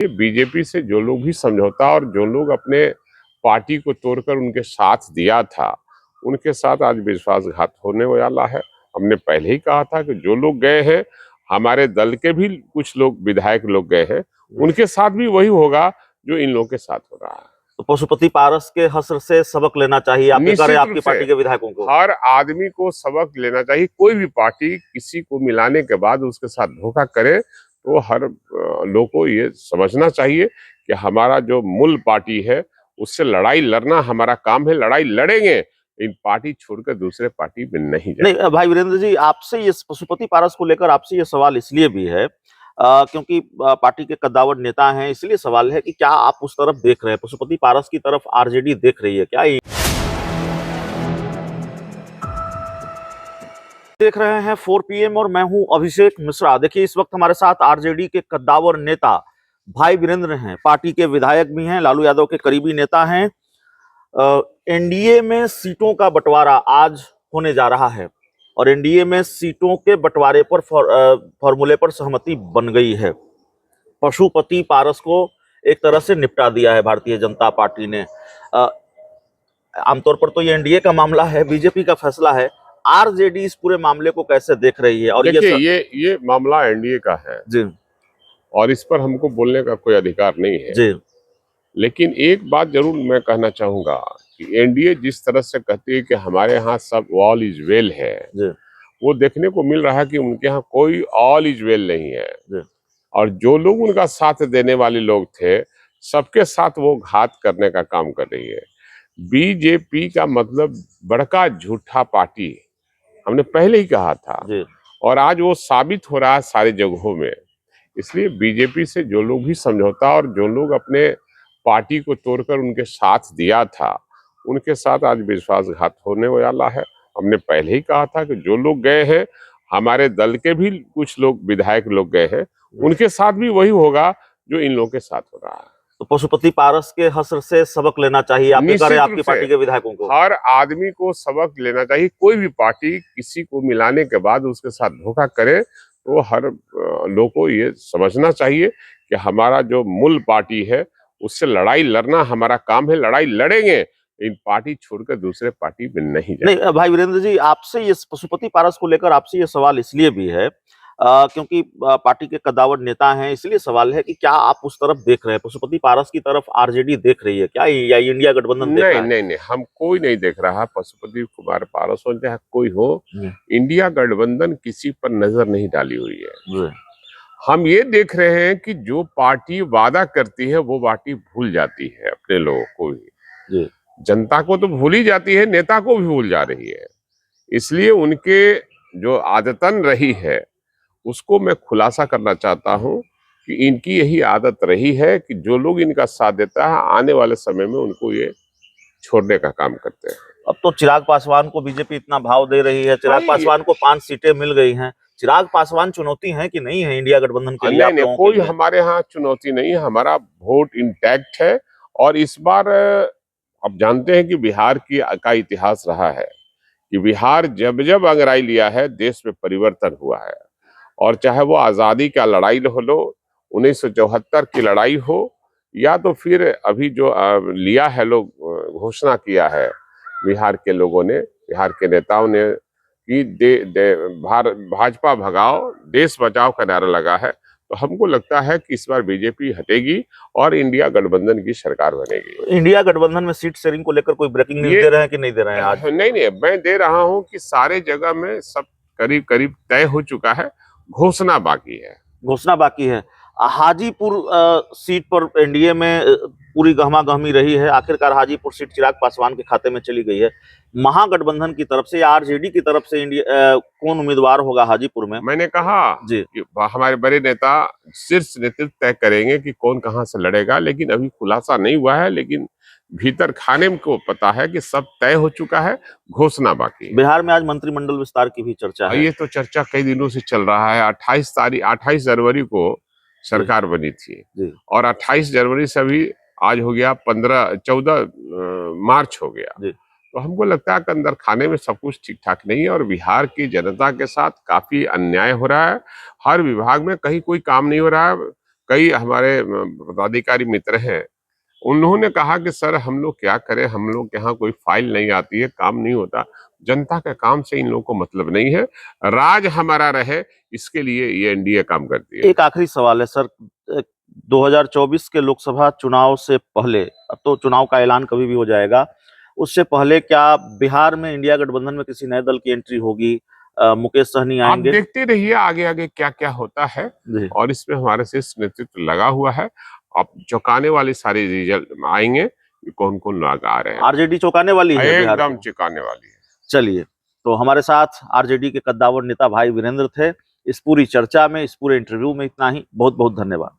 BJP से जो लोग भी समझौता और जो लोग अपने पार्टी को तोड़कर उनके साथ दिया था, उनके साथ आज विश्वासघात होने वाला है। हमने पहले ही कहा था कि जो लोग गए हैं, हमारे दल के भी कुछ लोग विधायक लोग गए हैं, उनके साथ भी वही होगा जो इन लोगों के साथ हो रहा है। तो पशुपति पारस के हश्र से सबक लेना चाहिए, आप कह रहे हैं आपकी पार्टी के विधायकों को। हर आदमी को सबक लेना चाहिए। कोई भी पार्टी किसी को मिलाने के बाद उसके साथ धोखा करे तो हर लोग को ये समझना चाहिए कि हमारा जो मूल पार्टी है उससे लड़ाई लड़ना हमारा काम है। लड़ाई लड़ेंगे, इन पार्टी छोड़कर दूसरे पार्टी में नहीं जाएंगे। नहीं भाई वीरेंद्र जी, आपसे ये पशुपति पारस को लेकर आपसे ये सवाल इसलिए भी है क्योंकि पार्टी के कद्दावर नेता हैं, इसलिए सवाल है कि क्या आप उस तरफ देख रहे हैं, पशुपति पारस की तरफ आरजेडी देख रही है क्या? देख रहे हैं 4 PM और मैं हूं अभिषेक मिश्रा। देखिए, इस वक्त हमारे साथ आरजेडी के कद्दावर नेता भाई वीरेंद्र हैं, पार्टी के विधायक भी हैं, लालू यादव के करीबी नेता हैं। एनडीए में सीटों का बंटवारा आज होने जा रहा है और एनडीए में सीटों के बंटवारे पर फॉर्मूले पर सहमति बन गई है। पशुपति पारस को एक तरह से निपटा दिया है भारतीय जनता पार्टी ने। आमतौर पर तो ये एनडीए का मामला है, बीजेपी का फैसला है। आरजेडी इस पूरे मामले को कैसे देख रही है? और ये मामला एनडीए का है जी, और इस पर हमको बोलने का कोई अधिकार नहीं है जी। लेकिन एक बात जरूर मैं कहना चाहूंगा कि एनडीए जिस तरह से कहती है कि हमारे यहाँ सब ऑल इज वेल है, वो देखने को मिल रहा है कि उनके यहाँ कोई ऑल इज वेल नहीं है। और जो लोग उनका साथ देने वाले लोग थे, सबके साथ वो घात करने का काम कर रही है। बीजेपी का मतलब बड़का झूठा पार्टी, हमने पहले ही कहा था और आज वो साबित हो रहा है सारी जगहों में। इसलिए बीजेपी से जो लोग भी समझौता और जो लोग अपने पार्टी को तोड़कर उनके साथ दिया था, उनके साथ आज विश्वासघात होने वाला है। हमने पहले ही कहा था कि जो लोग गए हैं, हमारे दल के भी कुछ लोग विधायक लोग गए हैं, उनके साथ भी वही होगा जो इन लोगों के साथ हो रहा है। तो पशुपति पारस के हश्र से सबक लेना चाहिए, आप कह रहे हैं आपकी पार्टी के विधायकों को। हर आदमी को सबक लेना चाहिए। कोई भी पार्टी किसी को मिलाने के बाद उसके साथ धोखा करे तो हर लोग को ये समझना चाहिए कि हमारा जो मूल पार्टी है उससे लड़ाई लड़ना हमारा काम है। लड़ाई लड़ेंगे, इन पार्टी छोड़कर दूसरे पार्टी में नहीं जाएंगे। नहीं भाई वीरेंद्र जी, आपसे ये पशुपति पारस को लेकर आपसे ये सवाल इसलिए भी है क्योंकि पार्टी के कद्दावर नेता हैं, इसलिए सवाल है कि क्या आप उस तरफ देख रहे हैं, पशुपति पारस की तरफ आरजेडी देख रही है क्या, या इंडिया गठबंधन देख रहा है? नहीं, हम कोई नहीं देख रहा। पशुपति कुमार पारस हो चाहे कोई हो, इंडिया गठबंधन किसी पर नजर नहीं डाली हुई है। हम ये देख रहे हैं कि जो पार्टी वादा करती है वो पार्टी भूल जाती है अपने लोगों को भी। जनता को तो भूल ही जाती है, नेता को भी भूल जा रही है। इसलिए उनके जो आदतन रही है उसको मैं खुलासा करना चाहता हूं कि इनकी यही आदत रही है कि जो लोग इनका साथ देता है, आने वाले समय में उनको ये छोड़ने का काम करते हैं। अब तो चिराग पासवान को बीजेपी इतना भाव दे रही है, चिराग पासवान को 5 सीटें मिल गई हैं। चिराग पासवान चुनौती है कि नहीं है इंडिया गठबंधन के लिए? नहीं, कोई हमारे यहाँ चुनौती नहीं है। हमारा वोट इंटैक्ट है और इस बार आप जानते हैं कि बिहार का इतिहास रहा है कि बिहार जब जब अंग्रेजी लिया है, देश में परिवर्तन हुआ है। और चाहे वो आजादी का लड़ाई लो, 1974 की लड़ाई हो, या तो फिर अभी जो लिया है लोग घोषणा किया है बिहार के लोगों ने, बिहार के नेताओं ने कि भाजपा भगाओ देश बचाओ का नारा लगा है। तो हमको लगता है कि इस बार बीजेपी हटेगी और इंडिया गठबंधन की सरकार बनेगी। इंडिया गठबंधन में सीट शेयरिंग को लेकर कोई ब्रेकिंग न्यूज दे रहे हैं कि नहीं दे रहे हैं आज? नहीं, मैं दे रहा हूं कि सारे जगह में सब करीब करीब तय हो चुका है, घोषणा बाकी है। घोषणा बाकी है। हाजीपुर सीट पर एनडीए में पूरी गहमा-गहमी रही है, आखिरकार हाजीपुर सीट चिराग पासवान के खाते में चली गई है। महागठबंधन की तरफ से या आरजेडी की तरफ से कौन उम्मीदवार होगा हाजीपुर में? मैंने कहा जी कि हमारे बड़े नेता शीर्ष नेतृत्व तय करेंगे कि कौन कहां से लड़ेगा, लेकिन अभी खुलासा नहीं हुआ है। लेकिन भीतर खाने को पता है कि सब तय हो चुका है, घोषणा बाकी है। बिहार में आज मंत्रिमंडल विस्तार की भी चर्चा है। ये तो चर्चा कई दिनों से चल रहा है। 28 जनवरी को सरकार बनी थी और 28 जनवरी से अभी आज हो गया 14 मार्च हो गया। तो हमको लगता है कि अंदर खाने में सब कुछ ठीक ठाक नहीं है और बिहार की जनता के साथ काफी अन्याय हो रहा है। हर विभाग में कहीं कोई काम नहीं हो रहा है, कई हमारे पदाधिकारी मित्र हैं, उन्होंने कहा कि सर हम लोग क्या करें, हम लोग के यहाँ कोई फाइल नहीं आती है, काम नहीं होता, जनता के काम से इन लोगों को मतलब नहीं है, राज हमारा रहे इसके लिए ये एनडीए काम करती है। एक आखिरी सवाल है सर, 2024 के लोकसभा चुनाव से पहले, अब तो चुनाव का ऐलान कभी भी हो जाएगा, उससे पहले क्या बिहार में इंडिया गठबंधन में किसी नए दल की एंट्री होगी? मुकेश सहनी आप आएंगे? देखते रहिए आगे आगे क्या क्या होता है, जी। और इसमें हमारे शीर्ष नेतृत्व लगा हुआ है। अब चौंकाने वाली सारी रिजल्ट आएंगे, कौन कौन लोग आ रहे हैं। आरजेडी चौंकाने वाली है बिहार एकदम को? चौंकाने वाली है। चलिए, तो हमारे साथ आरजेडी के कद्दावर नेता भाई वीरेंद्र थे। इस पूरी चर्चा में, इस पूरे इंटरव्यू में इतना ही। बहुत बहुत धन्यवाद।